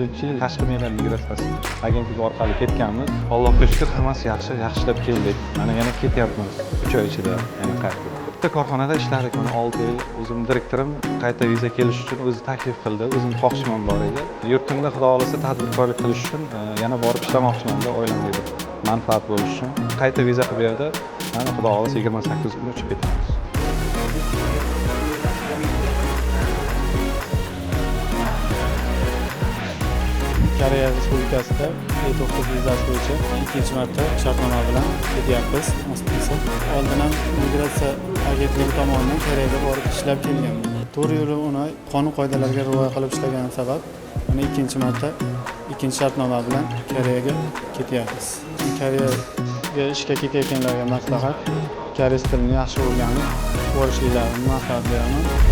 1900-yil tashqi mehnat migratsiyasi agentligi orqali ketganmiz. Allohga shukr, hammasi yaxshilab keldik. Mana yana ketyapmiz 3 oy ichida yana qaytib. Bitta korxonada ishladik, mana 6 yil. O'zim direktorim qayta viza kelish uchun o'zi taklif qildi. O'zim xohishim bor edi. Yurtimda xudo xolasa tadbirkorlik qilish uchun yana borib ishlamoqchiman deb o'ylamaydi. Manfaat bo'lish uchun qayta viza qilib berdi. Mana xudo xolasa 28 kun uchib ketamiz. Koreya Respublikasida E9 vizasi bo'yicha ikkinchi marta shartnoma bilan ketyapmiz. Oldin ham migratsiya agentligi tomonidan Koreyaga borib ishlab kelganman. To'g'ri yo'li uni qonun qoidalariga rioya qilib ishlaganim sabab mana ikkinchi marta ikkinchi shartnoma bilan Koreyaga ketyapmiz. Koreyaga ishga ketayotganlarga maslahat, koreys tilini yaxshi o'rganib, borishliklarini maslahat beraman.